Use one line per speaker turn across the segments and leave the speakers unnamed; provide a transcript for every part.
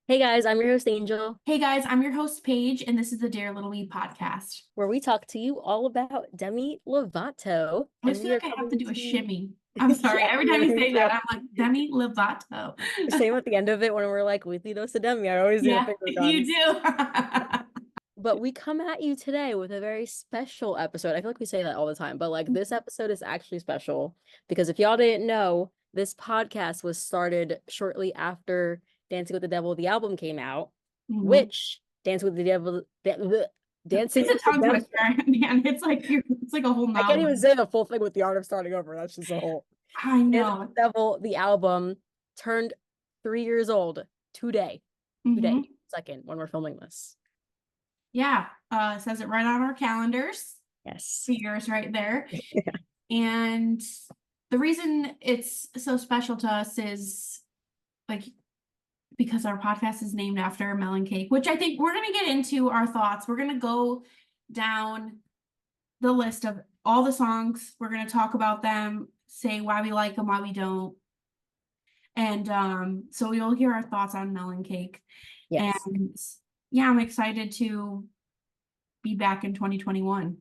Hey guys, I'm your host Angel,
Hey guys, I'm your host Paige, and this is the Dear Little Me podcast.
where we talk to you all about Demi Lovato,
I
and
always feel
we are
like I have to
coming
do a
to
shimmy. I'm sorry.
yeah,
Every time you
me
say
too.
that, I'm like, Demi Lovato.
Same at the end of it when we're like weekly dose of Demi. I always do the
Yeah,
finger
you
guns.
do.
But we come at you today with a very special episode. I feel like we say that all the time, but like this episode is actually special because if y'all didn't know, this podcast was started shortly after Dancing with the Devil, the album came out,
Mhm.
which Dancing with the Devil, Dancing
It's a
with the
tongue
Devil.
twister, man. It's like a whole
I can't
novel.
even say the full thing with the art of starting over. That's just a whole.
I
Dance
know.
with the Devil, the album, turned 3 years old today. Today,
Hmm.
second, when we're filming this.
Yeah, it says it right on our calendars.
Yes.
The years right there. And the reason it's so special to us is like because our podcast is named after Melon Cake, which I think we're going to get into our thoughts. We're going to go down the list of all the songs. We're going to talk about them, say why we like them, why we don't. And so you'll hear our thoughts on Melon Cake.
Yes.
And yeah, I'm excited to be back in 2021.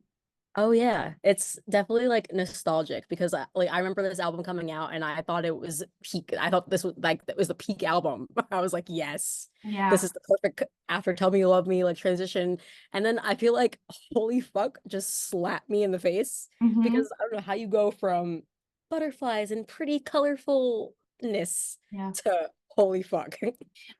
Oh yeah, it's definitely like nostalgic because like I remember this album coming out and I thought it was peak. I thought this was like that was the peak album. I was like, yes, this
Yeah.
is the perfect after Tell Me You Love Me like transition. And then I feel like holy fuck just slapped me in the face
Hmm.
because I don't know how you go from butterflies and pretty colorfulness
Yeah.
to holy fuck.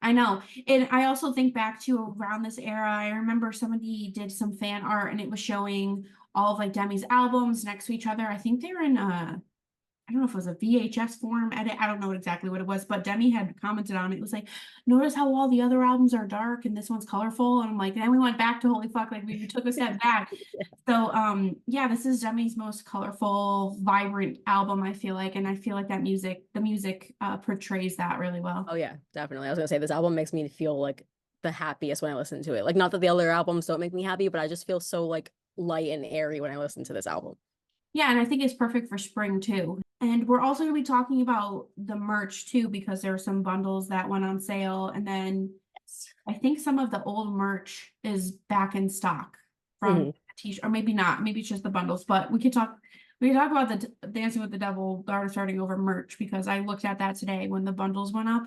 I know. And I also think back to around this era, I remember somebody did some fan art and it was showing all of like Demi's albums next to each other. I think they were in I don't know if it was a VHS form edit. I don't know exactly what it was, but Demi had commented on it. It was like, notice how all the other albums are dark and this one's colorful. And I'm like, then we went back to holy fuck, like we took a step back. So yeah, this is Demi's most colorful, vibrant album, I feel like. And I feel like the music portrays that really well.
Oh yeah, definitely. I was gonna say this album makes me feel like the happiest when I listen to it. Like not that the other albums don't make me happy, but I just feel so like light and airy when I listen to this album.
Yeah, and I think it's perfect for spring too. And we're also going to be talking about the merch too, because there were some bundles that went on sale. And then
Yes.
I think some of the old merch is back in stock from
Hmm.
a t-shirt, or maybe not. Maybe it's just the bundles. But we can talk about the Dancing with the Devil, the Art of Starting Over merch because I looked at that today when the bundles went up.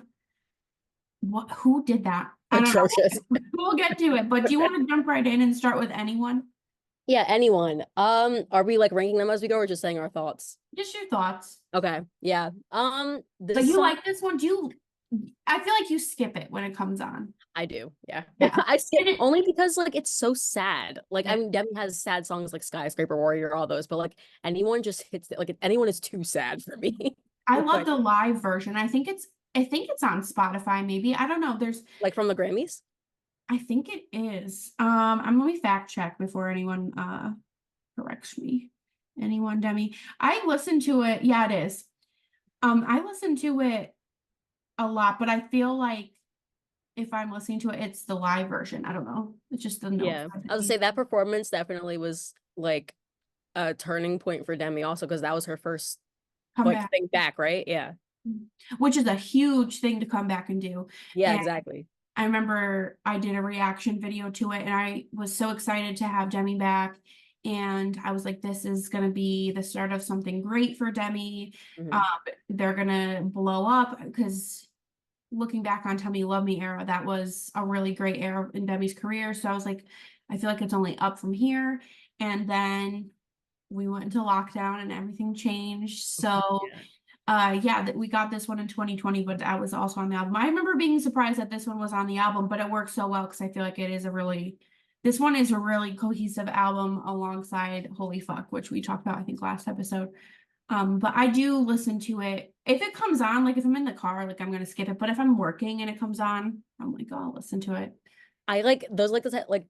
Who did that? I don't
Atrocious.
know. We'll get to it. But do you want to jump right in and start with anyone?
Yeah, anyone. Are we like ranking them as we go or just saying our thoughts?
Just your thoughts.
Okay. Yeah.
Like
This
you
song
like this one? Do you I feel like you skip it when it comes on.
I do. Yeah.
Yeah.
I skip
And it,
only because like it's so sad. Like I
yeah.
mean Demi has sad songs like Skyscraper Warrior, all those, but like anyone just hits it. Like anyone is too sad for me.
I love
Like
the live version. I think it's on Spotify maybe. I don't know.
like from the Grammys.
I think it is. I'm let me fact check before anyone corrects me. Anyone, Demi. I listen to it. Yeah, it is. I listen to it a lot, but I feel like if I'm listening to it, it's the live version. I don't know. It's just the notes
Yeah.
I'm
I would
picking.
say that performance definitely was like a turning point for Demi also because that was her first
Come
like
back.
thing back, right? Yeah.
Which is a huge thing to come back and do.
Yeah,
And
exactly.
I remember I did a reaction video to it and I was so excited to have Demi back. And I was like, this is going to be the start of something great for Demi. Um,
Hmm.
they're going to blow up because looking back on Tell Me You Love Me era, that was a really great era in Demi's career. So I was like, I feel like it's only up from here. And then we went into lockdown and everything changed. So
Yeah.
yeah, that we got this one in 2020, but that was also on the album. I remember being surprised that this one was on the album, but it works so well because I feel like this one is a really cohesive album alongside Holy Fuck, which we talked about, I think, last episode. But I do listen to it. If it comes on, like if I'm in the car, like I'm gonna skip it. But if I'm working and it comes on, I'm like, oh, I'll listen to it.
I like those like the like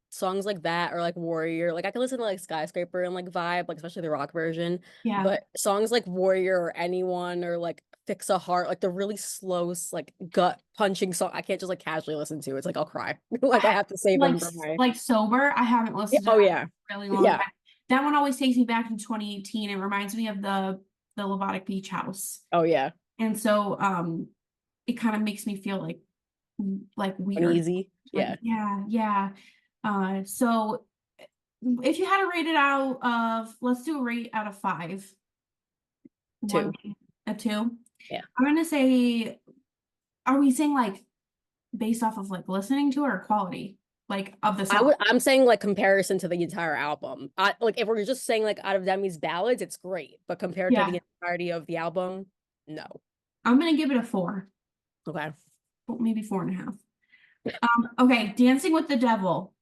songs like that or like Warrior. Like I can listen to like Skyscraper and like vibe, like especially the rock version.
Yeah.
But songs like Warrior or Anyone or like Fix a Heart, like the really slow, like gut punching song, I can't just like casually listen to. It's like I'll cry. Like I have to save
Like
them for my.
like sober, I haven't
Yeah,
listened to
oh
that
yeah,
in a really long
yeah,
time. That one always takes me back to 2018. It reminds me of the LOVATIC beach house.
oh yeah.
And so it kind of makes me feel like like weird.
Uneasy.
Like,
Yeah.
yeah. So if you had to rate it out of, let's do a rate out of 5.
2.
A 2.
Yeah.
I'm gonna say, are we saying like based off of like listening to it or quality, like of the song?
I'm saying like comparison to the entire album. Like if we're just saying like out of Demi's ballads, it's great, but compared to
Yeah,
the entirety of the album, no.
I'm gonna give it a 4,
Okay.
maybe 4.5. Okay, Dancing with the Devil.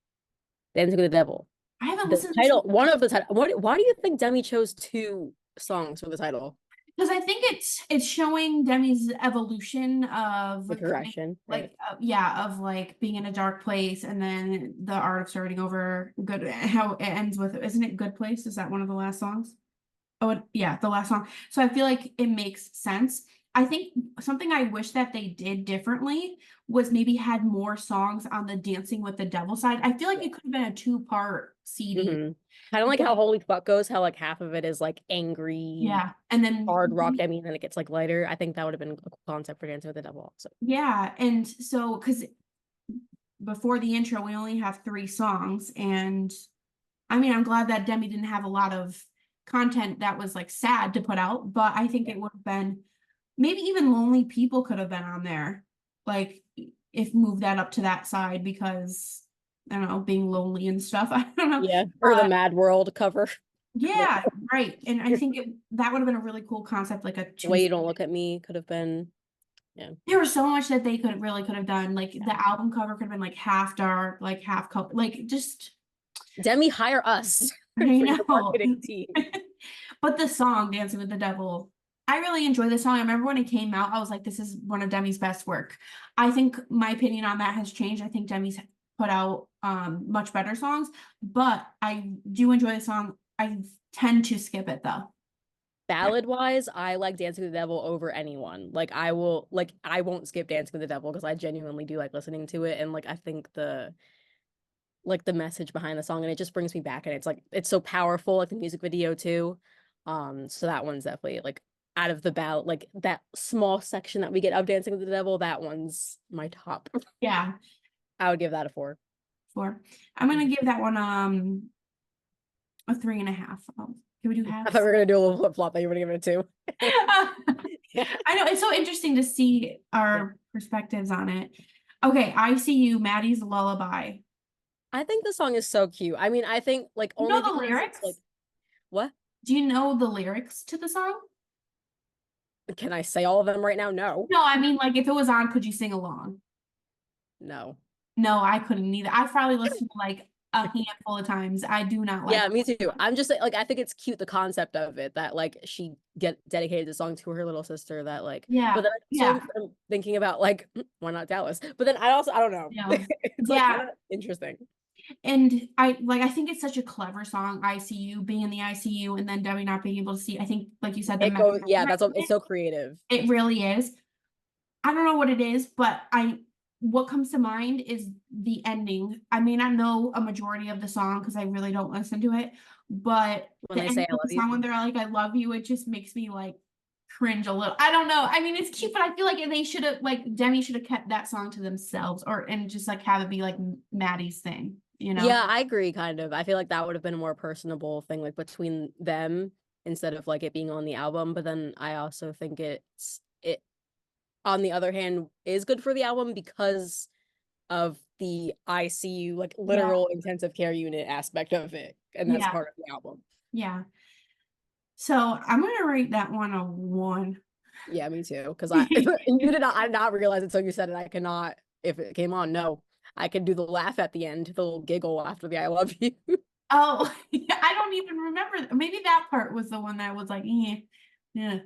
Dancing with the Devil.
I haven't
The
listened to
title, one of the title. Why do you think Demi chose 2 songs for the title?
because I think it's showing Demi's evolution of
The
coming,
progression, right?
like yeah, of like being in a dark place and then the art of starting over. Good, how it ends with, isn't it Good Place? Is that one of the last songs? Oh, yeah, the last song. So I feel like it makes sense. I think something I wish that they did differently was maybe had more songs on the Dancing with the Devil side. I feel like it could have been a 2-part CD.
Kind of like
But
how Holy Fuck goes, how like half of it is like angry,
yeah, and then
hard rock Demi, and then it gets like lighter. I think that would have been a cool concept for Dancing with the Devil also.
yeah, and so because before the intro, we only have 3 songs, and I mean, I'm glad that Demi didn't have a lot of content that was like sad to put out, but I think it would have been maybe even Lonely People could have been on there. Like if move that up to that side because I don't know, being lonely and stuff. I don't know.
Yeah, or the Mad World cover.
Yeah, right. And I think that would have been a really cool concept, like a
The Way
2.
You Don't Look at Me could have been, yeah.
There was so much that they could have done. Like the album cover could have been like half dark, like half color, like just
Demi, hire us
I
for your
know.
marketing team.
But the song Dancing with the Devil, I really enjoy the song. I remember when it came out, I was like, this is one of Demi's best work. I think my opinion on that has changed. I think Demi's put out much better songs, but I do enjoy the song. I tend to skip it though.
Ballad wise, I like Dancing with the Devil over anyone. Like I won't skip Dancing with the Devil because I genuinely do like listening to it, and like I think the message behind the song, and it just brings me back, and it's so powerful, like the music video too. So that one's definitely like out of the ballad, like that small section that we get of Dancing with the Devil, that one's my top.
Yeah,
I would give that a 4.
4. I'm gonna give that one a 3.5. Can we do
I
halves?
thought we were gonna do a little flip flop. That you were gonna give it a 2. Yeah.
I know it's so interesting to see our perspectives on it. Okay, I see you, Maddie's Lullaby.
I think the song is so cute. I mean, I think like
You
only
know the
because it's
lyrics?
like, what?
Do you know the lyrics to the song?
Can I say all of them right now? No.
No, I mean, like, if it was on, could you sing along?
No.
No, I couldn't either. I probably listened to like a handful of times. I do not like
Yeah, me too. I'm just like, I think it's cute, the concept of it, that like she get dedicated the song to her little sister, that like, but
Yeah,
then
yeah,
I'm thinking about like, why not Dallas? But then I don't know.
yeah,
It's like
yeah.
kind of interesting.
And I think it's such a clever song. ICU, being in the ICU, and then Debbie not being able to see. I think, like you said, the
It goes,
message
yeah,
behind
it's so creative.
it really is. I don't know what it is, but what comes to mind is the ending. I may not know a majority of the song because I really don't listen to it, but
When
the
they say
ending
I
of
love
the
you.
song when they're like, I love you, it just makes me like cringe a little. I don't know. I mean, it's cute, but I feel like they should have like Demi should have kept that song to themselves or and just like have it be like Maddie's thing, you know?
Yeah, I agree, kind of. I feel like that would have been a more personable thing, like between them instead of like it being on the album. But then I also think it on the other hand is good for the album because of the ICU, like
Yeah,
literal intensive care unit aspect of it. And that's
yeah,
part of the album.
yeah. So I'm gonna rate that one a 1.
Yeah, me too. Because I did not realize it until you said it. I cannot, if it came on, no. I could do the laugh at the end, the little giggle after the I love you.
Oh, I don't even remember. Maybe that part was the one that was like, yeah.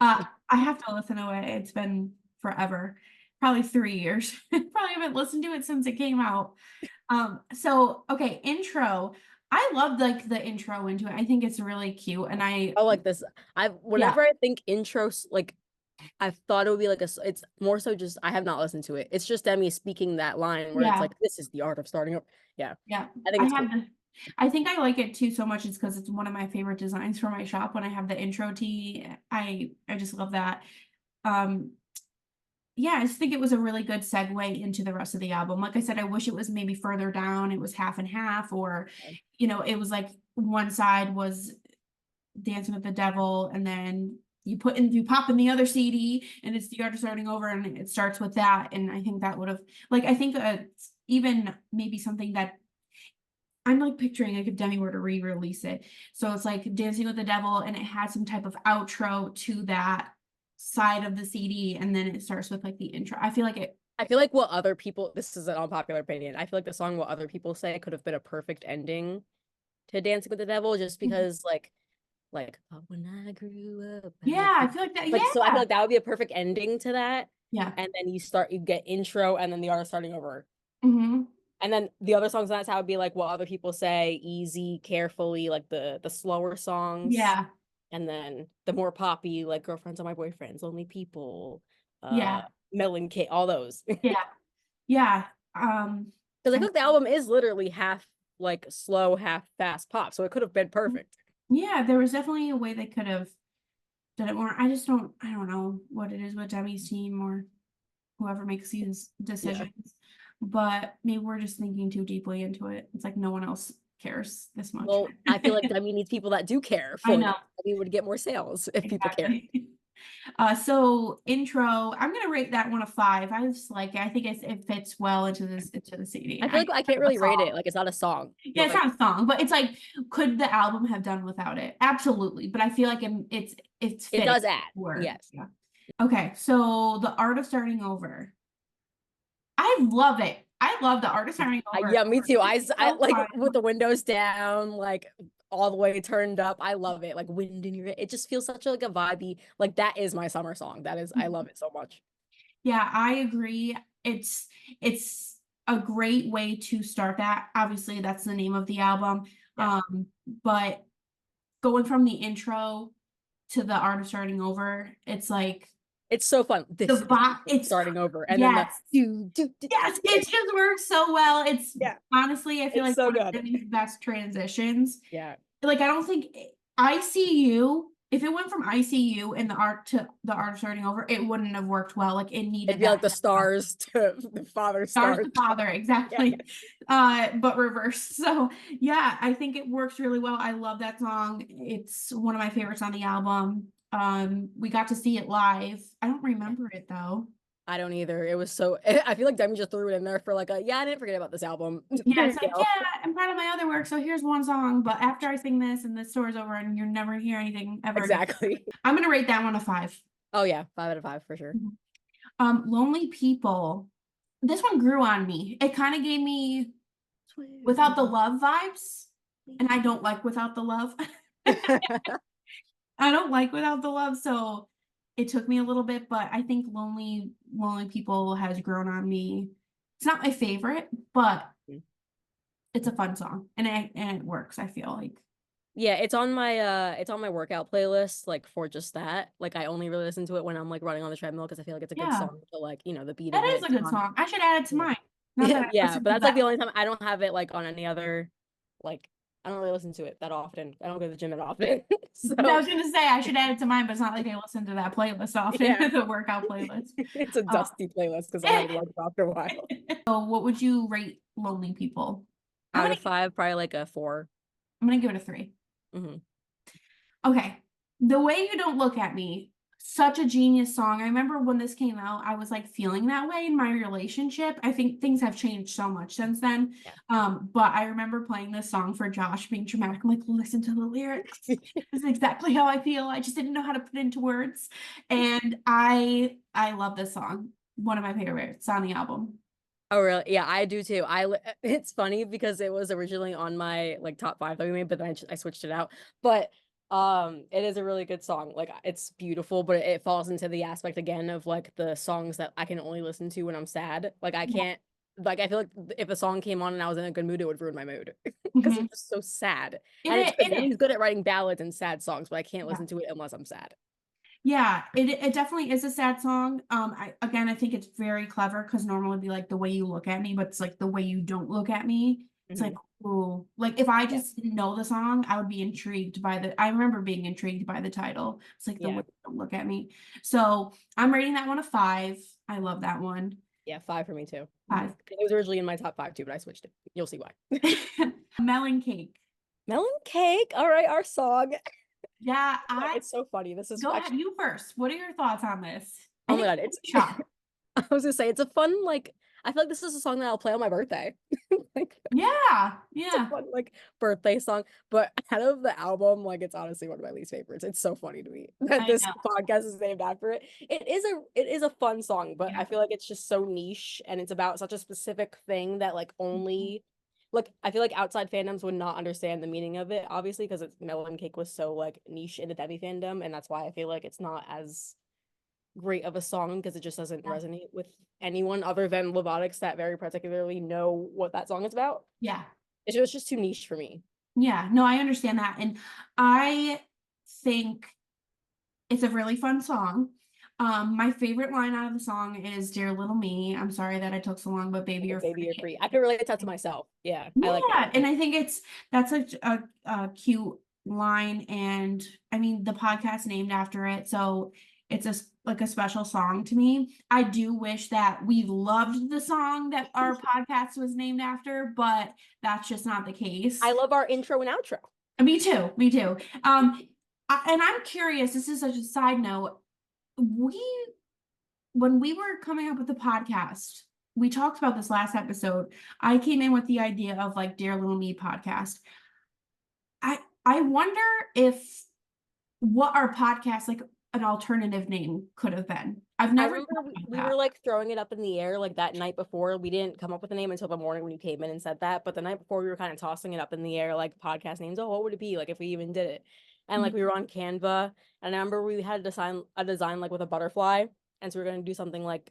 I have to listen to it. It's been forever, probably 3 years. Probably haven't listened to it since it came out. So okay, intro. I loved like the intro into it. I think it's really cute, and
I like this.
yeah,
Whenever I think intros, like I thought it would be like it's more so just I have not listened to it. It's just Demi speaking that line where it's
yeah,
like, this is the art of starting up. Yeah.
yeah.
I think
I
it's
have
cool.
the. I think I like it too so much. It's because it's one of my favorite designs for my shop. When I have the intro tee, I just love that. Um, yeah, I just think it was a really good segue into the rest of the album. Like I said, I wish it was maybe further down. It was half and half, or, it was like one side was Dancing with the Devil, and then you pop in the other CD, and it's the artist starting over, and it starts with that. And I think that would have, like, I think even maybe something that I'm like picturing, like, if Demi were to re-release it. So it's like Dancing with the Devil, and it had some type of outro to that side of the CD, and then it starts with like the intro. I feel like
what other people, this is an unpopular opinion. I feel like the song What Other People Say could have been a perfect ending to Dancing with the Devil, just because but when I grew up,
yeah, I feel like that.
so I feel
Yeah.
like that would be a perfect ending to that.
Yeah.
And then you get intro and then the artist starting over.
Mm-hmm.
And then the other songs on that side would be like What Other People Say, Easy, Carefully, like the slower songs.
Yeah.
And then the more poppy, like Girlfriends on My Boyfriends, Lonely People,
Yeah.
Melon Cake, all those.
Yeah. Yeah.
Because I
I,
think the album is literally half like slow, half fast pop. So it could have been perfect.
yeah, there was definitely a way they could have done it more. I don't know what it is with Demi's team or whoever makes these
Yeah.
decisions, but maybe we're just thinking too deeply into it. It's like no one else cares this much.
Well, I feel like Demi needs people that do care
I
for
know.
it. Demi would get more sales if people care.
Exactly. So intro, I'm gonna rate that one a 5. I just like it. I think it fits well into the CD.
I feel like I can't
A
really rate it.
song.
Like it's not a song.
Yeah,
But
it's
like
not a song, but it's like, could the album have done without it? Absolutely. But I feel like it's
it
fitting
does add.
word.
Yes.
Yeah. Okay, so the art of starting over. I love it. I love the art of starting over.
Yeah, me too.
It's
I
so
like
fun.
with the windows down, like all the way turned up. I love it. Like wind in your, it just feels such a, like a vibey. Like that is my summer song. That is, I love it so much.
Yeah, I agree. It's a great way to start that. Obviously, that's the name of the album.
Yeah.
But going from the intro to the art of starting over, it's like
It's so fun. This
the
is
bot. It's
starting over, and then the
yes,
do.
yes, it just works so well. It's
Yeah,
honestly, I feel
it's
like
so
one of
good.
Demi's best transitions.
Yeah,
Like, I don't think ICU, if it went from ICU and the art to the art starting over, it wouldn't have worked well. Like, it
it'd
needed
be like
that
the stars to the father
stars
stars.
to father,
Yeah.
exactly. But reversed. So yeah, I think it works really well. I love that song. It's one of my favorites on the album. We got to see it live. I don't remember it though.
I don't either. It was so. I feel like Demi just threw it in there for like a yeah. I didn't forget about this album.
Yeah,
There
it's
you
like,
go.
yeah, I'm proud of my other work, so here's one song, but after I sing this and this tour's over and you're never hear anything ever again.
Exactly.
I'm gonna rate that one a 5.
Oh yeah, 5 out of 5 for sure.
Lonely People. This one grew on me. It kind of gave me Without the Love vibes, and I don't like Without the Love. I don't like Without the Love, so it took me a little bit, but I think Lonely People has grown on me. It's not my favorite, but it's a fun song, and it works, I feel like.
Yeah, it's on my workout playlist, like for just that. Like I only really listen to it when I'm like running on the treadmill because I feel like it's a good
Yeah,
song to like, the beat
that
of
is
it.
a good song. I should add it to
Yeah.
mine. Not that I
Yeah,
listen
but
to
that's like
that.
the only time I don't have it like on any other like I don't really listen to it that often. I don't go to the gym that often.
I
So
was gonna say I should add it to mine, but it's not like I listen to that playlist often,
yeah.
the workout playlist.
It's a
Uh,
dusty playlist because I haven't worked after a while.
so what would you rate Lonely People? I'm
Out
gonna
of 5, probably like a 4.
I'm gonna give it a 3.
Hmm.
Okay. The Way You Don't Look at Me, such a genius song. I remember when this came out, I was like feeling that way in my relationship. I think things have changed so much since then.
Yeah.
But I remember playing this song for Josh being dramatic. I'm like, listen to the lyrics. This is exactly how I feel. I just didn't know how to put it into words. And I love this song. One of my favorites on the album.
Oh really? Yeah, I do too. It's funny because it was originally on my like top 5 that we made, but then I switched it out. But it is a really good song. Like it's beautiful, but it falls into the aspect again of like the songs that I can only listen to when I'm sad. Like I can't like I feel like if a song came on and I was in a good mood, it would ruin my mood because
Mhm.
it's just so sad.
It,
And it's good.
it is.
He's good at writing ballads and sad songs, but I can't
Yeah.
listen to it unless I'm sad.
Yeah, it definitely is a sad song. I think it's very clever because normally it'd be like The Way You Look at Me, but it's like The Way You Don't Look at Me. It's like,
Mhm.
ooh, like if I
Yeah.
just didn't know the song, I would be intrigued by I remember being intrigued by the title. It's like The Way
Yeah.
You Don't Look at Me. So I'm rating that one a 5. I love that one.
Yeah, 5 for me too.
5.
It was originally in my top 5 too, but I switched it. You'll see why.
Melon Cake.
Melon Cake. All right, our song.
Yeah,
It's so funny. This is
go ahead,
actually,
you first. What are your thoughts on this?
oh my God, it's
shock.
I was gonna say it's a fun, like, I feel like this is a song that I'll play on my birthday. Like,
Yeah,
it's a fun, like, birthday song. But out of the album, like, it's honestly one of my least favorites. It's so funny to me that
I
this
know.
podcast is named after it. It is a fun song, but
Yeah.
I feel like it's just so niche and it's about such a specific thing that like only like I feel like outside fandoms would not understand the meaning of it, obviously, because it's Melon Cake was so like niche in the Demi fandom, and that's why I feel like it's not as great of a song because it just doesn't
Yeah.
resonate with anyone other than LOVATICs that very particularly know what that song is about.
Yeah.
It's just too niche for me.
Yeah. No, I understand that. And I think it's a really fun song. My favorite line out of the song is "Dear Little Me." I'm sorry that I took so long, but baby, you're
Baby, you're
free.
free. I can relate that to myself. Yeah, I like
Yeah,
that.
and I think that's a cute line, and I mean the podcast named after it, so it's like a special song to me. I do wish that we loved the song that our podcast was named after, but that's just not the case.
I love our intro and outro.
Me too, me too. And I'm curious, this is such a side note. When we were coming up with the podcast, we talked about this last episode. I came in with the idea of like Dear Little Me podcast. I wonder if what our podcast, like an alternative name could have been. I've
I
never
remember
thought about
we
that.
were like throwing it up in the air like that night before. We didn't come up with a name until the morning when you came in and said that. But the night before, we were kind of tossing it up in the air, like podcast names. Oh, what would it be like if we even did it? And like we were on Canva, and I remember we had a design like with a butterfly, and so we are gonna do something like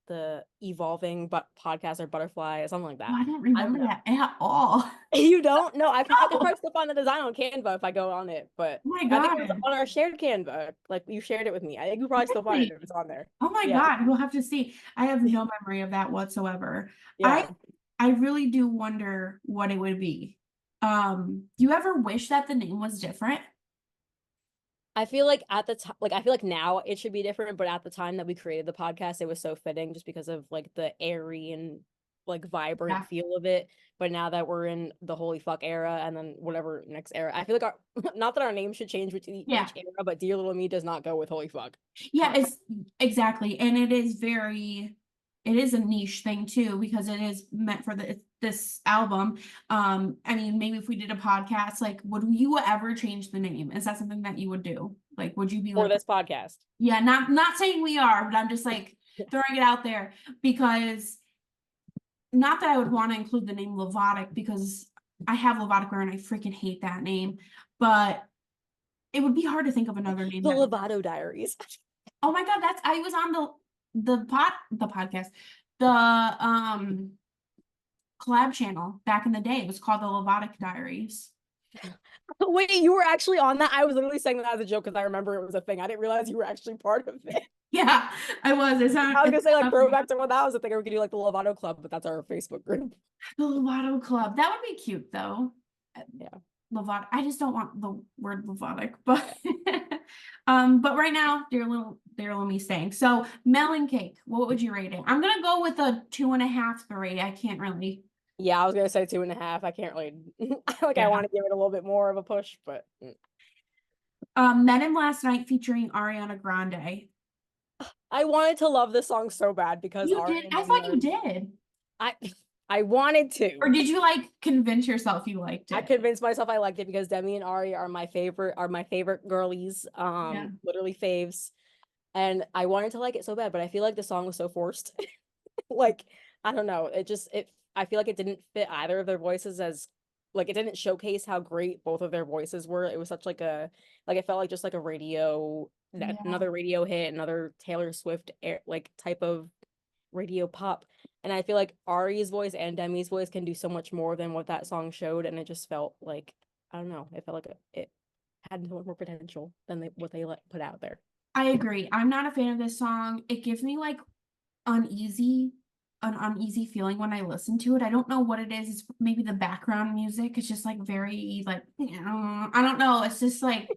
the evolving but podcast or butterfly or something like
Oh,
that.
I don't
I don't
remember
know.
that at all.
You don't? No, I can
No.
probably still find the design on Canva if I go on it, but
Oh my
I think it was
God.
on our shared Canva. Like you shared it with me. I think you probably still find
Really?
it if it's on there.
Oh my
Yeah.
God. We'll have to see. I have no memory of that whatsoever. I
Yeah.
I really do wonder what it would be. Do you ever wish that the name was different?
I feel like at the time, like I feel like now it should be different, but at the time that we created the podcast, it was so fitting just because of like the airy and like vibrant
Yeah.
feel of it. But now that we're in the holy fuck era and then whatever next era, I feel like our not that our name should change with each
Yeah.
era, but Dear Little Me does not go with holy fuck.
Yeah, it's exactly. And it is a niche thing too, because it is meant for this album. I mean, maybe if we did a podcast, like, would you ever change the name? Is that something that you would do? Like, would you be
For
like,
this podcast.
yeah, not saying we are, but I'm just like throwing it out there because not that I would want to include the name LOVATIC because I have LOVATIC wear and I freaking hate that name, but it would be hard to think of another name
The
that
Lovato Diaries.
oh my God, I was on the podcast, the collab channel back in the day. It was called the LOVATIC Diaries.
Wait, you were actually on that? I was literally saying that as a joke because I remember it was a thing. I didn't realize you were actually part of it.
Yeah, I was.
I was gonna say like throwback to when that was a thing. Or we could do like the Lovato Club, but that's our Facebook group.
the Lovato Club. That would be cute though.
Yeah.
Lovato. I just don't want the word Lovatic, but but right now, dear little me staying. So Melon Cake, what would you rate it? I'm gonna go with a 2.5 berate. I can't really.
Yeah, I was gonna say 2.5. I can't really like
Yeah.
I want to give it a little bit more of a push, but
Met Him Last Night featuring Ariana Grande.
I wanted to love this song so bad because
You
Ari
did?
and
I
Demi
thought
are
you did.
I I wanted to.
Or did you like convince yourself you liked
I
it?
convinced myself I liked it because Demi and Ari are my favorite girlies.
Yeah.
Literally faves. And I wanted to like it so bad, but I feel like the song was so forced. Like, I don't know. I feel like it didn't fit either of their voices as like it didn't showcase how great both of their voices were. It was such like it felt like just like a radio
Yeah.
another radio hit, another Taylor Swift like type of radio pop. And I feel like Ari's voice and Demi's voice can do so much more than what that song showed, and it just felt like I don't know. It felt like it had so much more potential than what they put out there.
I agree. I'm not a fan of this song. It gives me like uneasy, an uneasy feeling when I listen to it. I don't know what it is. It's maybe the background music. It's just like very like I don't know. It's just like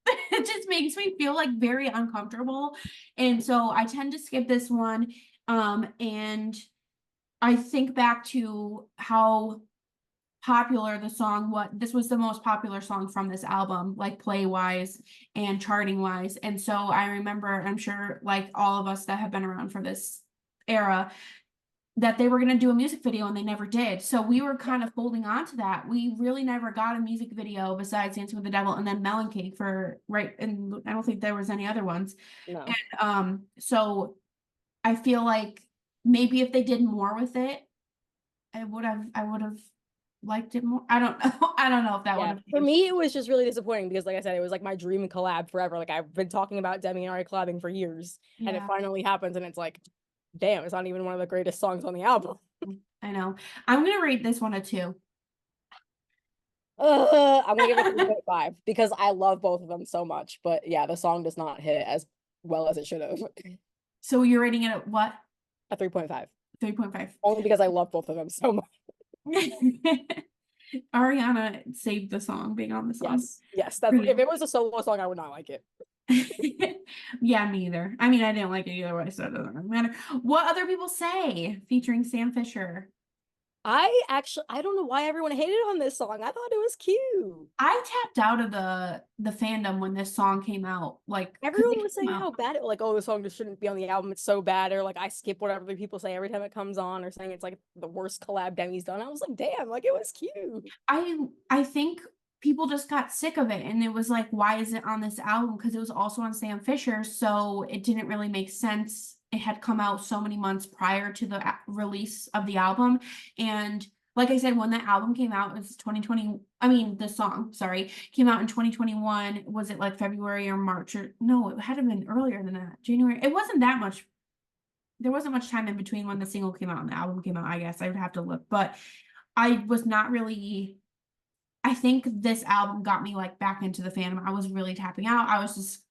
it just makes me feel like very uncomfortable. And so I tend to skip this one. And I think back to how popular the song, this was the most popular song from this album, like play wise and charting wise. And so I remember, I'm sure like all of us that have been around for this era, that they were going to do a music video and they never did. So we were kind of holding on to that. We really never got a music video besides Dancing with the Devil and then Melon Cake and I don't think there was any other ones.
No.
And so I feel like maybe if they did more with it, I would have liked it more. I don't know. I don't know if that would have.
For me, it was just really disappointing because, like I said, it was like my dream collab forever. Like I've been talking about Demi and Ari collabing for years, and it finally happens, and it's like, damn, it's not even one of the greatest songs on the album.
I know. I'm gonna rate this one a 2.
I'm gonna give it a 3.5 because I love both of them so much. But yeah, the song does not hit as well as it should have.
So you're rating it at what?
A 3.5.
3.5.
Only because I love both of them so much.
Ariana saved the song being on the song.
Yes. That's if it was a solo song, I would not like it.
Yeah, me either. I mean, I didn't like it either way, so it doesn't really matter. What other people say featuring Sam Fisher?
I don't know why everyone hated on this song. I thought it was cute.
I tapped out of the fandom when this song came out. Like
everyone was saying how bad it, like, oh, the song just shouldn't be on the album. It's so bad, or like I skip whatever the people say every time it comes on, or saying it's like the worst collab Demi's done. I was like, damn, like it was cute.
I think people just got sick of it, and it was like, why is it on this album? Because it was also on Sam Fisher, so it didn't really make sense. It had come out so many months prior to the release of the album, and like I said, when the album came out, it was 2020. I mean, the song, sorry, came out in 2021. Was it like February or March? Or no, it had to have been earlier than that. January. It wasn't that much. There wasn't much time in between when the single came out and the album came out, I guess. I would have to look. But I was not really, I think this album got me like back into the fandom. I was really tapping out. I was just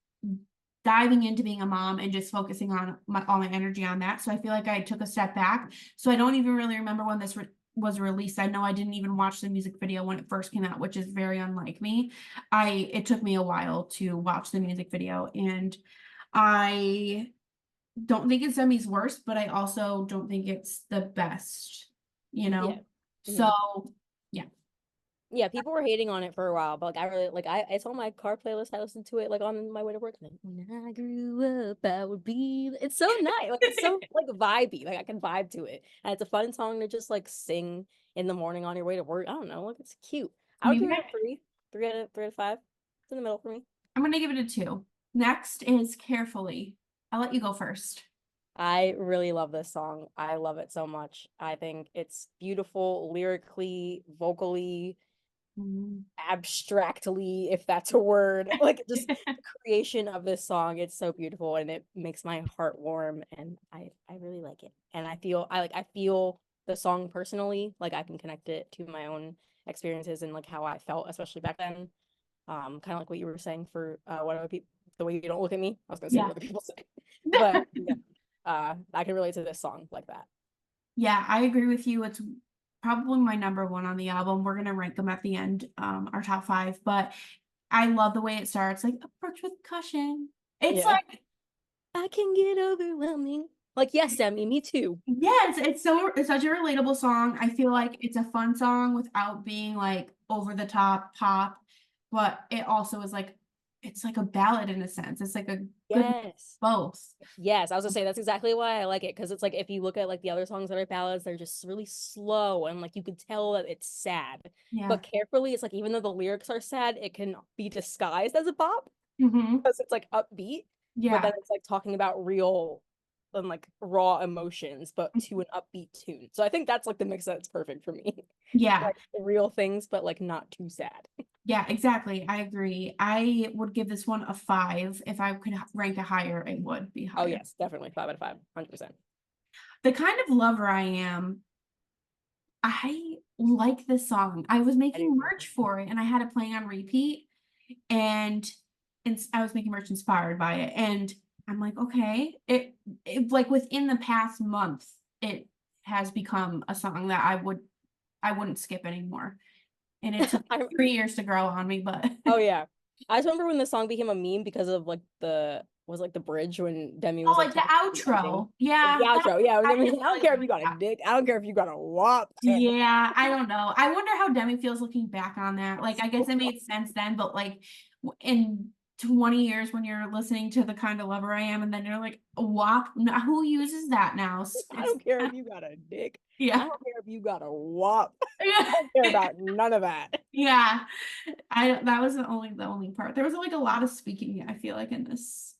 diving into being a mom and just focusing on all my energy on that. So I feel like I took a step back. So I don't even really remember when this was released. I know I didn't even watch the music video when it first came out, which is very unlike me. It took me a while to watch the music video, and I don't think it's Demi's worst, but I also don't think it's the best, you know?
Yeah.
So
yeah, people were hating on it for a while, but like I really like it's on my car playlist. I listened to it like on my way to work. Like, when I grew up, I would be. It's so nice, like it's so like vibey. Like I can vibe to it, and it's a fun song to just like sing in the morning on your way to work. I don't know, like it's cute. I would give it a 3 out of 5. It's in the middle for me.
I'm gonna give it a 2. Next is Carefully. I'll let you go first.
I really love this song. I love it so much. I think it's beautiful lyrically, vocally, abstractly, if that's a word. Like just the creation of this song, it's so beautiful and it makes my heart warm, and I really like it. And I feel the song personally, like I can connect it to my own experiences and like how I felt, especially back then. Kind of like what you were saying for what other people, the way you don't look at me. I was gonna say what other people say, but yeah. I can relate to this song like that.
Yeah, I agree with you. It's probably my number 1 on the album. We're gonna rank them at the end, our top 5. But I love the way it starts, like approach with caution. It's like
I can get overwhelming. Like, yes, Demi, me too.
Yes, it's such a relatable song. I feel like it's a fun song without being like over the top pop, but it also is like it's like a ballad in a sense. It's like a good both.
Yes, I was gonna say that's exactly why I like it, because it's like if you look at like the other songs that are ballads, they're just really slow and like you could tell that it's sad. But Carefully, it's like even though the lyrics are sad, it can be disguised as a bop because it's like upbeat. But then it's like talking about real and like raw emotions, but to an upbeat tune. So I think that's like the mix that's perfect for me.
Yeah.
Like real things, but like not too sad.
Yeah, exactly. I agree. I would give this one a 5. If I could rank it higher, it would be higher.
Oh yes, definitely 5 out of 5, 100%.
The Kind of Lover I Am. I like this song. I was making merch for it and I had it playing on repeat, and I was making merch inspired by it. And I'm like, okay, it like within the past month, it has become a song that I wouldn't skip anymore. And it took 3 years to grow on me, but
oh yeah. I just remember when the song became a meme because of like the was like the bridge when Demi
Oh,
was like
like the outro. Yeah.
the outro. Yeah, I mean, I don't
really
care if
like
you got a
that.
dick. I don't care if you got a wop.
Yeah, I don't know. I wonder how Demi feels looking back on that. Like, I guess it made sense then, but like in 20 years when you're listening to The Kind of Lover I Am, and then you're like, WAP, who uses that now?
I don't care if you got a dick. I
Yeah.
don't care if you got a wop. I
Yeah.
don't care about none of that.
Yeah. That was the only part. There was like a lot of speaking, I feel like, in this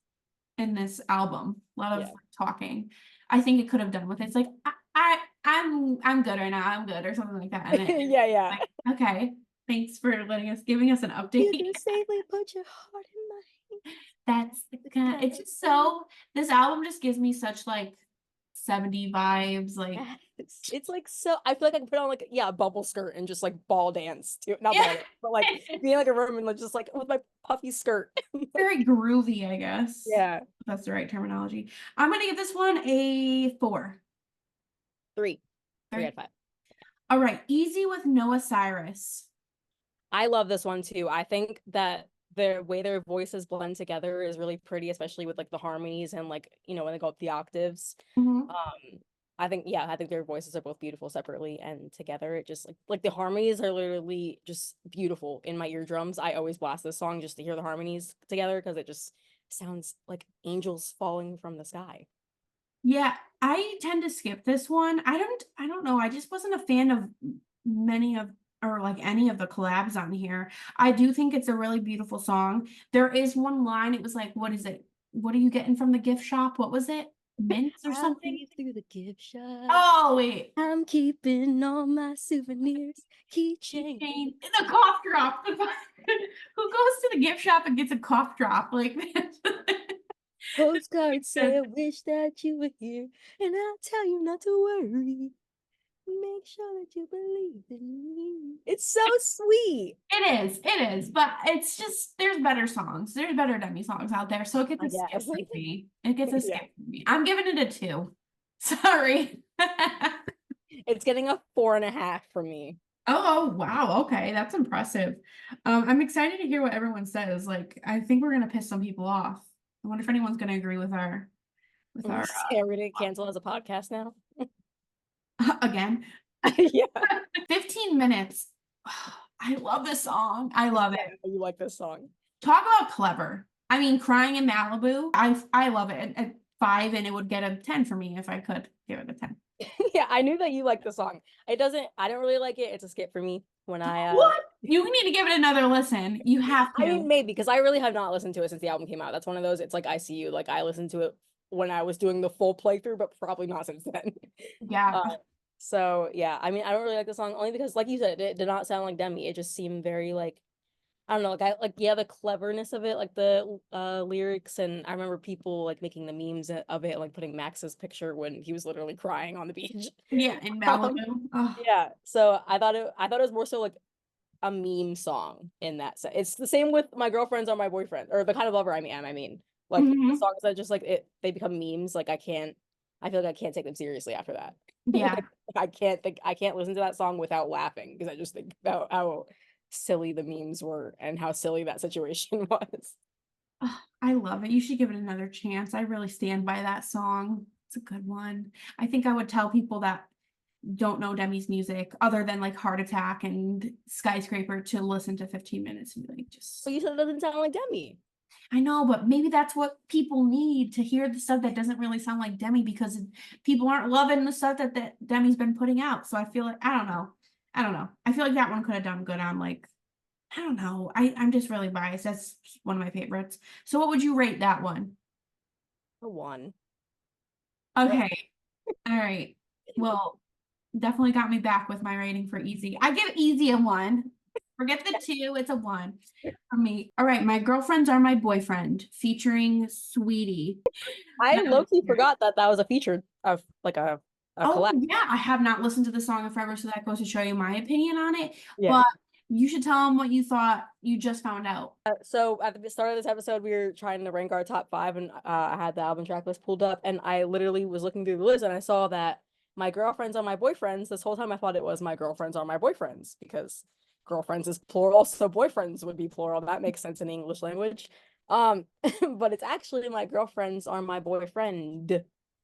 album. A lot of
Yeah.
talking. I think it could have done with it. It's like I'm good right now. I'm good or something like that. And
Yeah, yeah.
like, okay, thanks for giving us an
You
update.
can safely put your heart in my
That's the kind it's just so this album just gives me such like 70 vibes. Like
it's like so I feel like I can put on like a bubble skirt and just like ball dance too. Not
yeah.
ball dance, but like being like a room and like just like with my puffy skirt.
Very groovy, I guess.
Yeah.
If that's the right terminology. I'm gonna give this one a 4.
3 out of 5.
All right, Easy with Noah Cyrus.
I love this one too. I think that the way their voices blend together is really pretty, especially with like the harmonies and like, when they go up the octaves.
Mhm.
I think their voices are both beautiful separately and together. It just like the harmonies are literally just beautiful in my eardrums. I always blast this song just to hear the harmonies together because it just sounds like angels falling from the sky.
Yeah, I tend to skip this one. I don't know. I just wasn't a fan of many of or like any of the collabs on here. I do think it's a really beautiful song. There is one line, it was like, what is it? What are you getting from the gift shop? What was it? Mints or
I'll
something?
leave through the gift shop.
Oh, wait.
I'm keeping all my souvenirs, keychain.
The cough drop. Who goes to the gift shop and gets a cough drop like that?
Postcards say I wish that you were here, and I'll tell you not to worry. Make sure that you believe in me. It's so sweet.
It is, but it's just there's better songs. There's better Demi songs out there, so it gets
I
a skip
guess.
for me. It gets a skip
Yeah.
for me. I'm giving it a 2. Sorry.
It's getting a 4.5 for me.
Oh, wow. Okay, that's impressive. I'm excited to hear what everyone says. Like, I think we're gonna piss some people off. I wonder if anyone's gonna agree with our
Yeah, we're gonna cancel as a podcast now.
again.
Yeah.
15 minutes. I love this song. I love it.
You like this song.
Talk about clever. I mean, Crying in Malibu. I love it at 5, and it would get a 10 for me if I could give it a 10.
Yeah, I knew that you liked the song. I don't really like it. It's a skip for me when
What? You need to give it another listen. You have
I mean
to.
maybe because I really have not listened to it since the album came out. That's one of those, it's like ICU. Like I listened to it when I was doing the full playthrough, but probably not since then.
Yeah.
So yeah, I mean I don't really like the song only because like you said, it did not sound like Demi. It just seemed very like I don't know, the cleverness of it, like the lyrics, and I remember people like making the memes of it, like putting Max's picture when he was literally crying on the beach.
Yeah, in
Um,
Malibu. Oh,
yeah, so I thought it was more so like a meme song in that sense. It's the same with My Girlfriends Are My Boyfriend, or The Kind of Lover I mean. Like the
mhm.
songs that just like they become memes. Like I feel like I can't take them seriously after that.
Yeah.
I can't listen to that song without laughing because I just think about how silly the memes were and how silly that situation was.
Oh, I love it. You should give it another chance. I really stand by that song. It's a good one. I think I would tell people that don't know Demi's music other than like Heart Attack and Skyscraper to listen to 15 minutes and be like,
But
just
you said it doesn't sound like Demi.
I know, but maybe that's what people need to hear the stuff that doesn't really sound like Demi because people aren't loving the stuff that Demi's been putting out. So I feel like I don't know. I don't know. I feel like that one could have done good on like I don't know. I'm just really biased. That's one of my favorites. So what would you rate that one?
A 1.
Okay. All right. Well, definitely got me back with my rating for Easy. I give Easy a 1. Forget the 2, it's a 1 for me. All right, My Girlfriends Are My Boyfriend featuring Sweetie.
I
Now,
low-key forgot that was a feature of like a
oh
collab.
yeah, I have not listened to the song in forever, so that goes to show you my opinion on it.
Yeah.
But you should tell them what you thought you just found out.
So at the start of this episode, we were trying to rank our top 5, and I had the album track list pulled up, and I literally was looking through the list, and I saw that My Girlfriends Are My Boyfriends. This whole time I thought it was My Girlfriends Are My Boyfriends because girlfriends is plural, so boyfriends would be plural. That makes sense in English language. But it's actually my girlfriends are my boyfriend.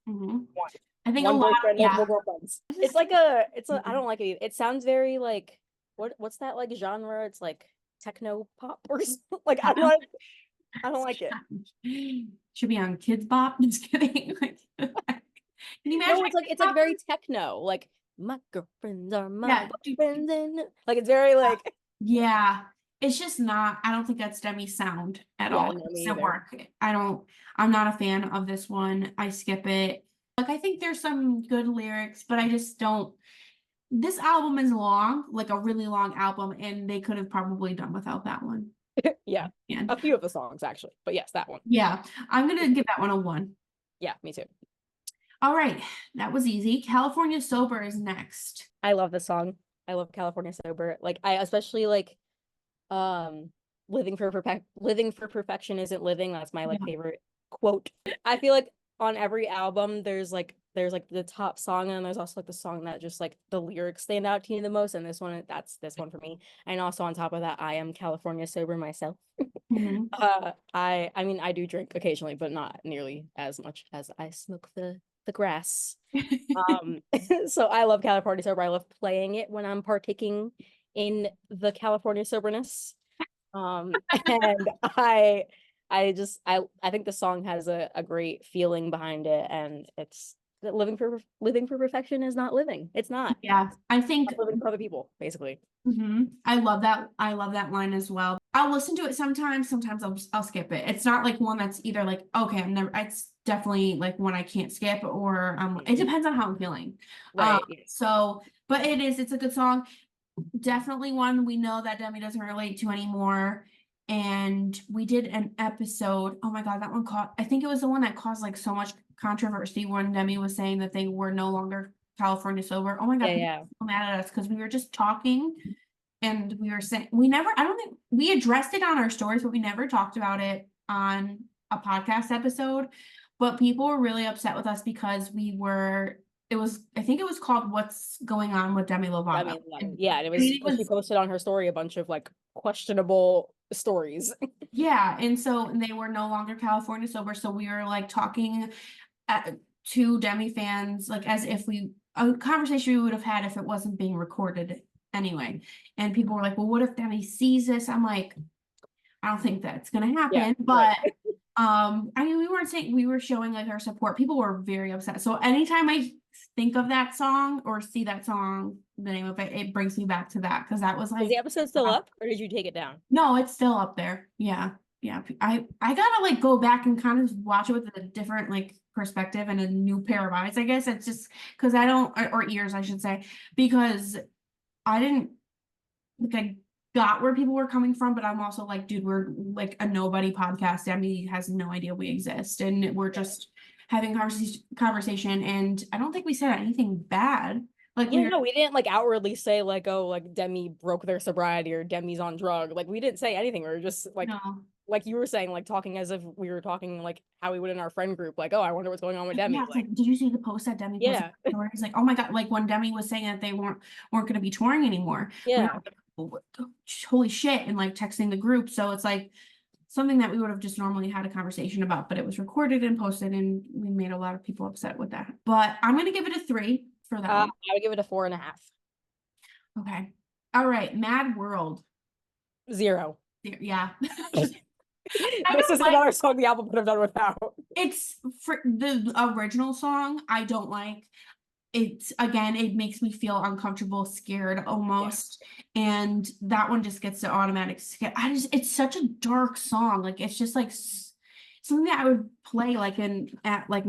Mhm.
One.
I think a
One
lot,
boyfriend,
yeah.
multiple girlfriends. It's like I don't like it. It sounds very like, what's that like genre? It's like techno pop or something. Like, I don't like it.
Should be on Kids Bop. Just kidding. Like, can you imagine?
No, it's like very techno. Like, my girlfriends are my
Yeah.
boyfriends, and like it's very like,
Yeah. It's just not, I don't think that's Demi's sound at
yeah,
all.
no,
It
me
doesn't
either.
work. I'm not a fan of this one. I skip it. Like, I think there's some good lyrics, but I just don't. This album is long, like a really long album, and they could have probably done without that one.
Yeah,
And
a few of the songs actually, but yes, that one.
yeah, I'm gonna give that one a 1.
Yeah, me too.
All right, that was easy. California Sober is next.
I love this song. I love California Sober. Like, I especially like um living for perfection isn't living. That's my like
Yeah.
favorite quote. I feel like on every album there's like the top song, and there's also like the song that just like the lyrics stand out to you the most, and that's this one for me. And also on top of that, I am California Sober myself.
Mhm.
I mean, I do drink occasionally, but not nearly as much as I smoke the grass. So I love California Sober. I love playing it when I'm partaking in the California soberness. And I think the song has a great feeling behind it, and it's that living for perfection is not living. It's not.
Yeah, I think
It's living for other people, basically.
I love that. I love that line as well. I'll listen to it sometimes. Sometimes I'll skip it. It's not like one that's either like, okay, I'm never. It's definitely like one I can't skip, or it depends on how I'm feeling.
Right.
So, but it's a good song. Definitely one we know that Demi doesn't relate to anymore. And we did an episode. Oh my God, that one caught. I think it was the one that caused like so much controversy when Demi was saying that they were no longer California sober. Oh my God,
Yeah,
people
yeah.
were so mad at us because we were just talking, and we were saying we never. I don't think we addressed it on our stories, but we never talked about it on a podcast episode. But people were really upset with us because we were. It was. I think it was called "What's Going On with Demi
I
Lovato."
mean, yeah, and it
I
was
mean, it
because she
was
posted on her story a bunch of like questionable stories.
yeah, and so they were no longer California sober. So we were like talking to Demi fans, like as if a conversation we would have had if it wasn't being recorded anyway. And people were like, "Well, what if Demi sees this?" I'm like, I don't think that's gonna
Yeah,
happen,
right.
but I mean, we weren't saying we were showing like our support. People were very upset. So anytime I think of that song or see that song, the name of it, it brings me back to that because that was
Is the
like
episode still up, or did you take it down?
no, it's still up there. Yeah. Yeah. I gotta like go back and kind of watch it with a different like perspective and a new pair of eyes, I guess. It's just because I don't or ears, I should say, because I didn't like I got where people were coming from, but I'm also like, dude, we're like a nobody podcast. Demi has no idea we exist, and we're just having conversation. And I don't think we said anything bad. Like
Yeah,
we were
no, we didn't like outwardly say like, oh, like Demi broke their sobriety or Demi's on drug. Like, we didn't say anything. We were just
no.
like you were saying, like talking as if we were talking like how we would in our friend group. Like, oh, I wonder what's going on with
Yeah,
Demi.
it's
Like,
like, did you see the post that Demi posted?
yeah,
Where he's like, oh my God, like when Demi was saying that they weren't going to be touring anymore. We were
yeah.
like, holy shit, and like texting the group. So it's like something that we would have just normally had a conversation about, but it was recorded and posted, and we made a lot of people upset with that. But I'm gonna give it a 3 for that one.
I would give it a 4.5.
Okay. All right, Mad World.
0.
Yeah. I
This
don't
is
like
another song the album could have done without.
it's for the original song, I don't like. It's again, it makes me feel uncomfortable, scared almost. And that one just gets the automatic scare. It's such a dark song. Like it's just like something that I would play like at like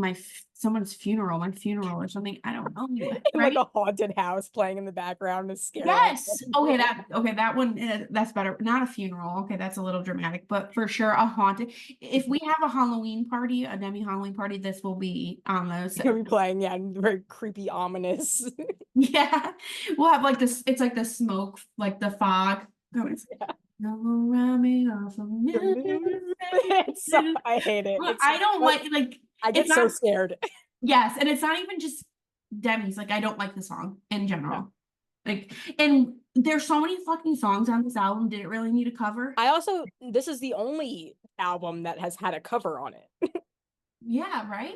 someone's funeral, my funeral or something. I don't know.
In
Right?
like a haunted house playing in the background is scary.
Yes. Okay, that one that's better. Not a funeral. Okay, that's a little dramatic, but for sure a haunted. If we have a Halloween party, a Demi Halloween party, this will be on those.
Gonna be playing, yeah, very creepy, ominous.
Yeah. We'll have like this, it's like the smoke, like the fog.
Yeah.
Go around me off of
I hate it.
I don't like
I
it's
get so
not
scared.
yes, and it's not even just Demi's, like I don't like the song in
Yeah.
general. Like, and there's so many fucking songs on this album. Did it really need a cover?
This is the only album that has had a cover on it.
Yeah, right?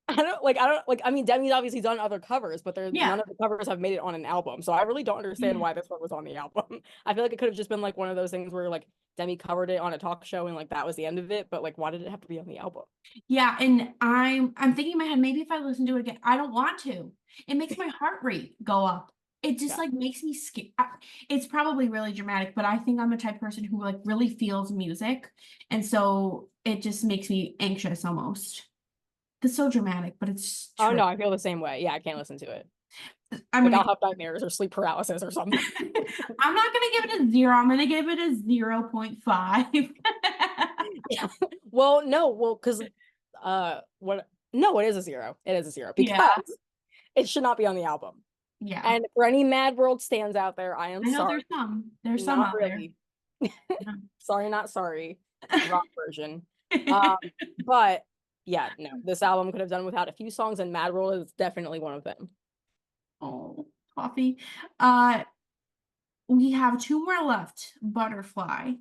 I mean, Demi's obviously done other covers, but
Yeah.
none of the covers have made it on an album. So I really don't understand
Yeah.
why this one was on the album. I feel like it could have just been like one of those things where like Demi covered it on a talk show and like that was the end of it. But like, why did it have to be on the album?
Yeah, and I'm thinking in my head, maybe if I listen to it again, I don't want to. It makes my heart rate go up. It just
Yeah.
like makes me scared. It's probably really dramatic, but I think I'm a type of person who like really feels music, and so it just makes me anxious almost. It's so dramatic, but it's
Oh
true.
no, I feel the same way. Yeah, I can't listen to it.
I'm
Like
gonna
I'll have nightmares or sleep paralysis or something.
I'm not gonna give it a 0. I'm gonna give it a 0.5.
Yeah. Well, no, because what no, it is a 0. It is a 0 because
Yeah,
it should not be on the album.
yeah.
And for any Mad World stands out there, I am
I know
sorry.
there's some
Not
out there.
really. Sorry, not sorry. Rock version. But yeah, no, this album could have done without a few songs, and Mad World is definitely one of them.
Oh, coffee. We have 2 more left. Butterfly.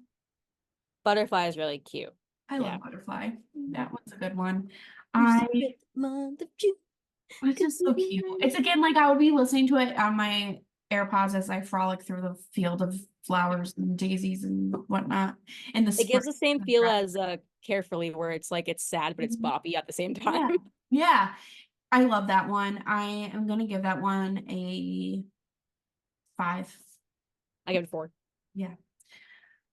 Butterfly is really cute.
I
Yeah.
love Butterfly. That one's a good one.
You
I
said the month of June.
It's just so cute. It's again like I would be listening to it on my AirPods as I frolic through the field of flowers and daisies and whatnot in the
It
spring.
gives the same feel as Carefully, where it's like it's sad, but it's
Mhm.
boppy at the same time.
Yeah. Yeah. I love that one. I am gonna give that one a 5.
I give it 4.
Yeah.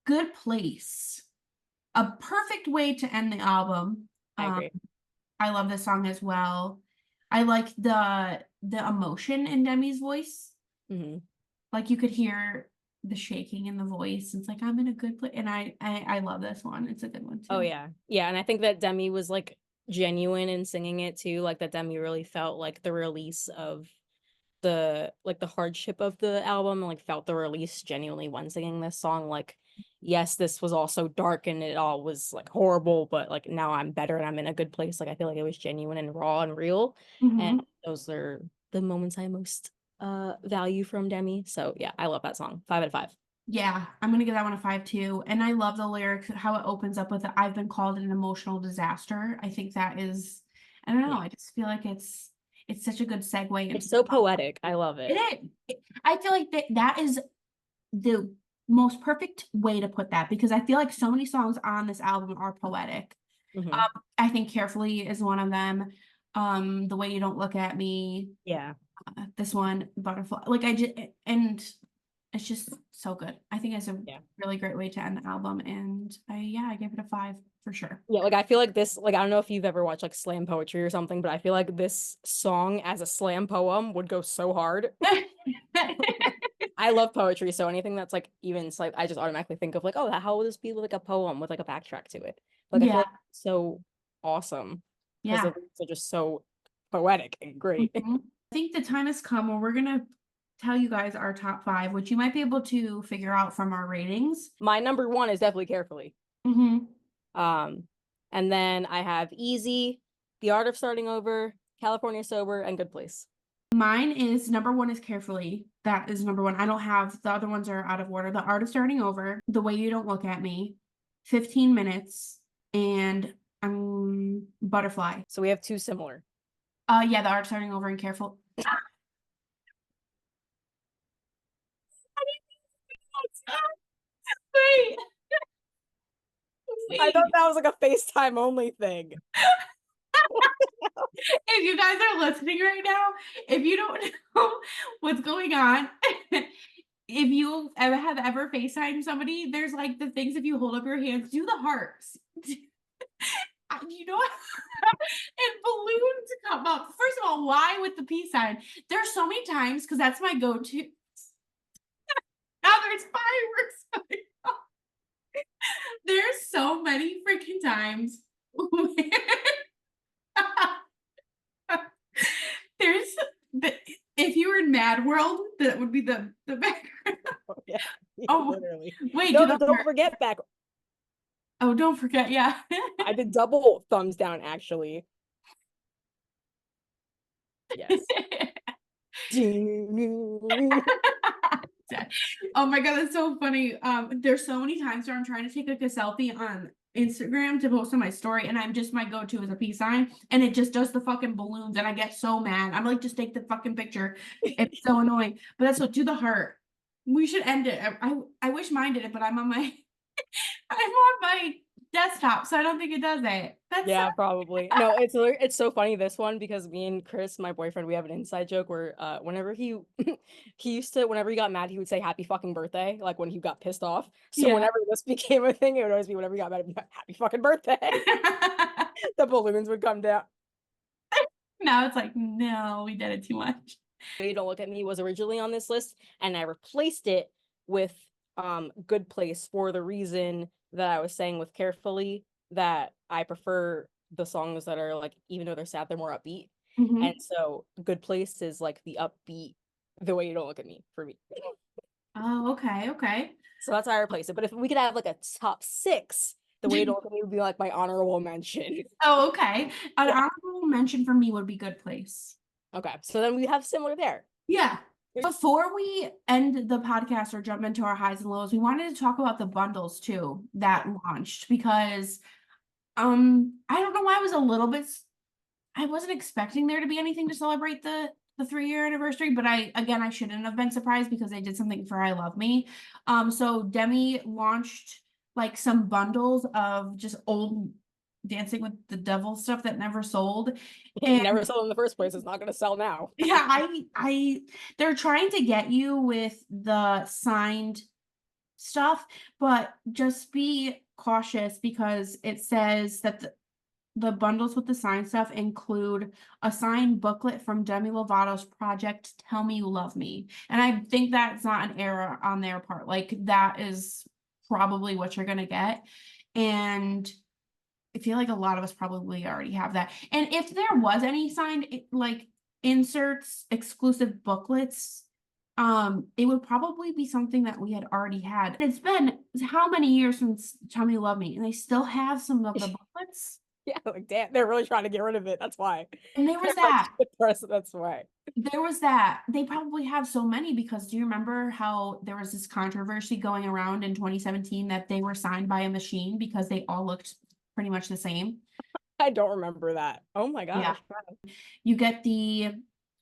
Good Place. A perfect way to end the album.
I agree.
I love this song as well. I like the emotion in Demi's voice.
Mm-hmm.
Like you could hear the shaking in the voice. It's like I'm in a good place, and I love this one. It's a good one too.
Oh yeah, yeah, and I think that Demi was like genuine in singing it too. Like that Demi really felt like the release of the hardship of the album, and like felt the release genuinely when singing this song. Like, yes, this was also dark and it all was like horrible, but like now I'm better and I'm in a good place. Like I feel like it was genuine and raw and real, and those are the moments I most value from Demi. So yeah, I love that song. 5 out of 5.
Yeah, I'm gonna give that one a 5 too. And I love the lyrics, how it opens up with I've been called an emotional disaster. I think that is, I don't know,
Yeah.
I just feel like it's such a good segue into
It's so poetic. I love it.
it is. I feel like that is the most perfect way to put that because I feel like so many songs on this album are poetic.
Mhm.
I think Carefully is one of them. The Way You Don't Look at Me.
Yeah.
This one, Butterfly. Like I just and it's just so good. I think it's a
Yeah.
really great way to end the album, and I give it a 5 for sure.
Yeah, like I feel like this, like I don't know if you've ever watched like slam poetry or something, but I feel like this song as a slam poem would go so hard. I love poetry, so anything that's like even like I just automatically think of like, oh, how would this be like a poem with like a backtrack to it? Like I feel
Yeah,
like it's so awesome because the
yeah.
lyrics are just so poetic and great.
Mhm. I think the time has come where we're gonna tell you guys our top 5, which you might be able to figure out from our ratings.
My number 1 is definitely Carefully. Um, and then I have Easy, The Art of Starting Over, California Sober, and Good Place.
Mine is number 1 is Carefully. That is number 1. I don't have the other ones are out of order. The Art of Starting Over, The Way You Don't Look at Me, 15 Minutes, and Butterfly.
So we have 2 similar.
Yeah, The Art of Starting Over and Careful. Wait.
I thought that was like a FaceTime only thing.
If you guys are listening right now, if you don't know what's going on, if you have ever FaceTimed somebody, there's like the things if you hold up your hands, do the hearts. You know, and balloons come up. First of all, why with the peace sign? There's so many times because that's my go-to. Now there's fireworks going off. There's so many freaking times where there's if you were in Mad World, that would be the background.
Oh, yeah.
Oh,
literally.
wait,
No, don't forget back.
Oh, don't forget, yeah.
I did double thumbs down actually. Yes.
Oh my God, that's so funny. There's so many times where I'm trying to take like a selfie on Instagram to post on my story, and I'm just my go-to is a peace sign, and it just does the fucking balloons, and I get so mad. I'm like, just take the fucking picture. It's so annoying. But that's what, do the heart. We should end it. I wish mine did it, but I'm on my I'm on my desktop, so I don't think it does it. That's
Yeah, probably. No, it's so funny this one because me and Chris, my boyfriend, we have an inside joke where whenever he he used to whenever he got mad, he would say happy fucking birthday, like when he got pissed off. So
yeah.
whenever this became a thing, it would always be whenever he got mad, it'd be happy fucking birthday. The balloons would come down.
Now it's like, no, we did it too much.
Don't Look at Me was originally on this list, and I replaced it with Good Place for the reason that I was saying with Carefully, that I prefer the songs that are like, even though they're sad, they're more upbeat.
Mhm.
And so Good Place is like the upbeat, The Way You Don't Look at Me for me.
Oh, okay, okay.
So that's how I replace it. But if we could have like a top 6, The Way You Don't Look at Me would be like my honorable mention.
Oh, okay. An
Yeah.
honorable mention for me would be Good Place.
Okay. So then we have similar there.
Yeah. Before we end the podcast or jump into our highs and lows, we wanted to talk about the bundles too that launched because I don't know why I wasn't expecting there to be anything to celebrate the 3-year anniversary, but I shouldn't have been surprised because they did something for I Love Me. So Demi launched like some bundles of just old Dancing with the Devil stuff that never sold.
It
And
never sold in the first place. It's not going to sell now.
yeah, they're trying to get you with the signed stuff, but just be cautious because it says that the bundles with the signed stuff include a signed booklet from Demi Lovato's project Tell Me You Love Me. And I think that's not an error on their part. Like that is probably what you're gonna get. And I feel like a lot of us probably already have that. And if there was any signed like inserts, exclusive booklets, it would probably be something that we had already had. It's been how many years since Tell Me You Love Me, and they still have some of the booklets.
Yeah, like damn, they're really trying to get rid of it. That's why.
And there was
They're like,
that.
that's why.
There was that. They probably have so many because do you remember how there was this controversy going around in 2017 that they were signed by a machine because they all looked pretty much the same?
I don't remember that. Oh my
Yeah.
gosh.
You get the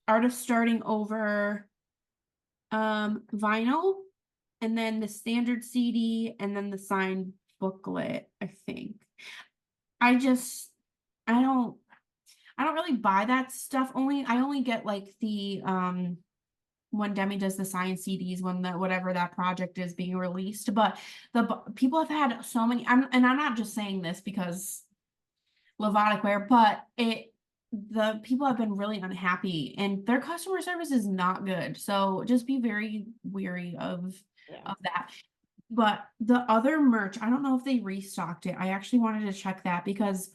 Art of Starting Over vinyl, and then the standard CD, and then the signed booklet, I think. I just I don't really buy that stuff. I only get like the when Demi does the science CDs when the whatever that project is being released. But people have had so many. And I'm not just saying this because LOVATIC wear, but the people have been really unhappy and their customer service is not good. So just be very weary of that. But the other merch, I don't know if they restocked it. I actually wanted to check that because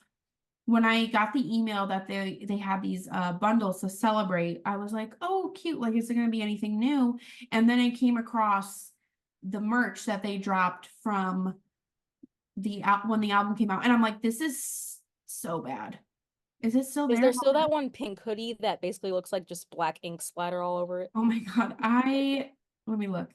when I got the email that they had these bundles to celebrate, I was like, oh, cute. Like, is there going to be anything new? And then I came across the merch that they dropped from when the album came out. And I'm like, this is so bad. Is it still
Is
there?
there still that one pink hoodie that basically looks like just black ink splatter all over it?
Oh my God. Let me look.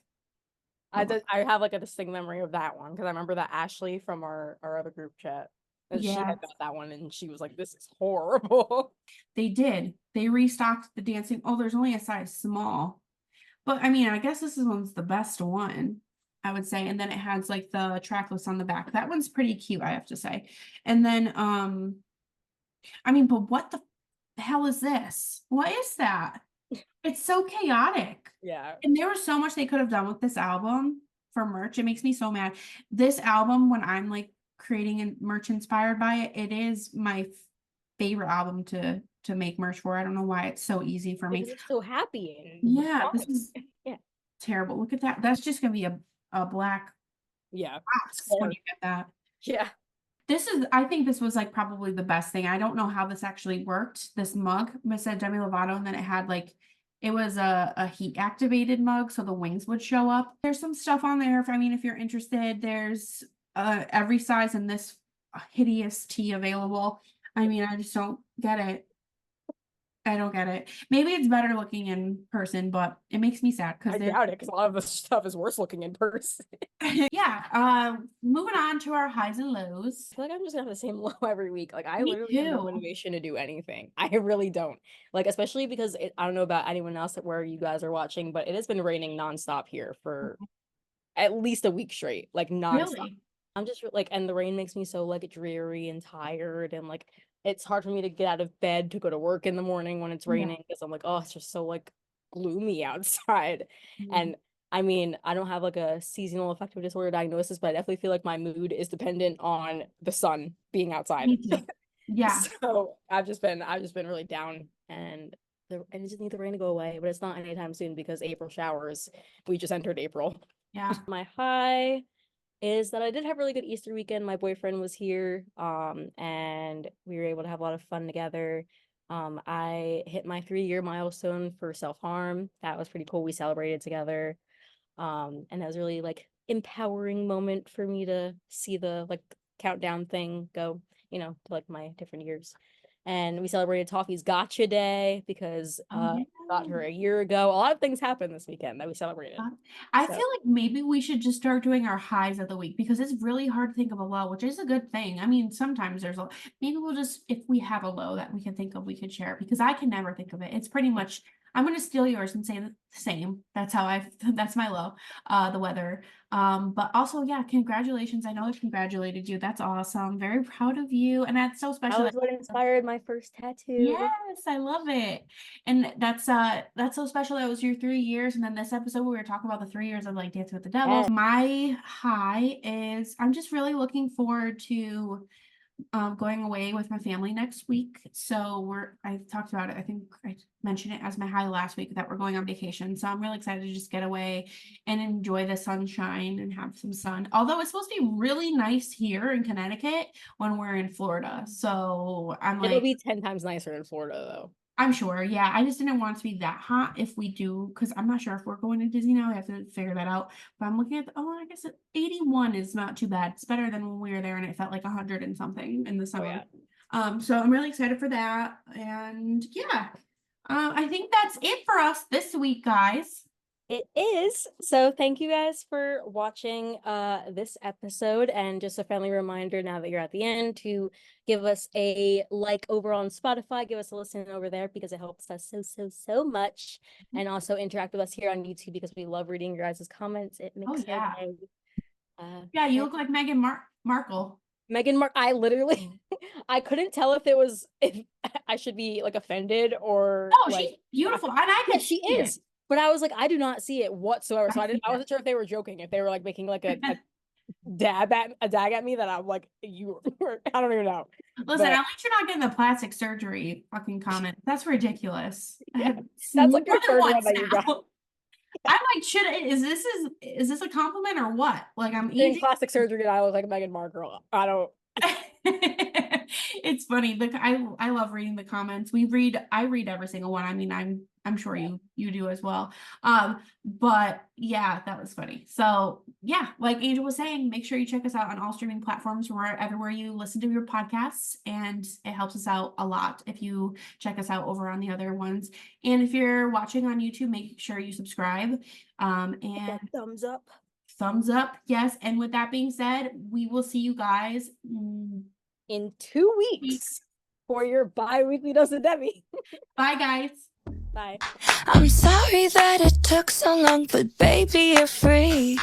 I have like a distinct memory of that one because I remember that Ashley from our other group chat. And she
Yeah,
had got that one and she was like, this is horrible.
they did. They restocked the dancing. Oh, there's only a size small. But I mean, I guess this one's the best one, I would say. And then it has like the track list on the back. That one's pretty cute, I have to say. And then I mean, but what the hell is this? What is that? It's so chaotic.
Yeah.
And there was so much they could have done with this album for merch. It makes me so mad. This album, when I'm like creating a merch inspired by it, it is my favorite album to make merch for. I don't know why it's so easy for me.
Because it's so happy.
Yeah, this is
yeah.
terrible. Look at that. That's just gonna be a black box when you get that.
Yeah.
I think this was like probably the best thing. I don't know how this actually worked. This mug, it said Demi Lovato, and then it had like it was a heat activated mug, so the wings would show up. There's some stuff on there. If you're interested, there's every size in this hideous tee available. I mean, I just don't get it. I don't get it. Maybe it's better looking in person, but it makes me sad
I
because
doubt it, because a lot of the stuff is worse looking in person.
yeah. Moving on to our highs and lows.
I feel like I'm just gonna have the same low every week. Like I
Me
literally have no
too.
motivation to do anything. I really don't. Like especially because I don't know about anyone else that where you guys are watching, but it has been raining nonstop here for at least a week straight, like nonstop.
Really?
I'm just like, and the rain makes me so like dreary and tired, and like it's hard for me to get out of bed to go to work in the morning when it's
Yeah.
raining because I'm like, oh, it's just so like gloomy outside.
Mhm.
And I mean, I don't have like a seasonal affective disorder diagnosis, but I definitely feel like my mood is dependent on the sun being outside.
Me too. Yeah.
So I've just been really down, and I just need the rain to go away, but it's not anytime soon because April showers. We just entered April.
Yeah.
My high is that I did have a really good Easter weekend. My boyfriend was here, and we were able to have a lot of fun together. I hit my 3-year milestone for self-harm. That was pretty cool. We celebrated together. And that was really like empowering moment for me to see the like countdown thing go, to like my different years. And we celebrated Toffee's Gotcha Day because
Oh yeah.
got her a year ago. A lot of things happened this weekend that we celebrated.
I
So
feel like maybe we should just start doing our highs of the week because it's really hard to think of a low, which is a good thing. I mean, sometimes there's a maybe we'll just if we have a low that we can think of, we could share because I can never think of it. It's pretty much I'm gonna steal yours and say the same. That's how that's my low, the weather. But also, yeah, congratulations. I know I congratulated you. That's awesome. Very proud of you. And that's so
that
special.
was what inspired my first tattoo.
Yes, I love it. And that's so special. That was your 3 years. And then this episode we were talking about the 3 years of like Dancing with the Devil.
Yeah.
My high is I'm just really looking forward to going away with my family next week. So I talked about it. I think I mentioned it as my high last week that we're going on vacation. So I'm really excited to just get away and enjoy the sunshine and have some sun. Although it's supposed to be really nice here in Connecticut when we're in Florida. So I'm
It'll
like,
be 10 times nicer in Florida though.
I'm sure. Yeah. I just didn't want it to be that hot if we do, because I'm not sure if we're going to Disney now. I have to figure that out. But I'm looking at, I guess 81 is not too bad. It's better than when we were there and it felt like 100 and something in the
Oh
summer.
yeah.
So I'm really excited for that. And yeah, I think that's it for us this week, guys.
It is. So thank you guys for watching this episode, and just a friendly reminder now that you're at the end to give us a like over on Spotify, give us a listen over there because it helps us so much, and also interact with us here on YouTube because we love reading your guys' comments. It
Oh
makes our
yeah.
day.
Yeah, you look like Meghan Markle.
Meghan Mark, I literally I couldn't tell if I should be like offended or
Oh,
like
she's beautiful. And I
yeah,
can
she
see
is. But I was like, I do not see it whatsoever. So
I see
I wasn't sure if they were joking, if they were like making like a dag at me that I'm like, I don't even know.
Listen,
But
at least you're not getting the plastic surgery fucking comment. That's ridiculous. I
yeah,
have
that's
more
like your
than
third one
once
that you got.
now. I'm like, is this a compliment or what? Like I'm
Getting
aging.
plastic surgery and I look like Meghan Markle. I don't.
It's funny. I love reading the comments. I read every single one. I mean, I'm sure you do as well. But yeah, that was funny. So yeah, like Angel was saying, make sure you check us out on all streaming platforms everywhere you listen to your podcasts, and it helps us out a lot if you check us out over on the other ones. And if you're watching on YouTube, make sure you subscribe. And
Thumbs up.
thumbs up, yes. And with that being said, we will see you guys
In 2 weeks for your bi-weekly dose of Demi.
Bye, guys.
Bye.
I'm sorry that it took so long, but baby, you're free.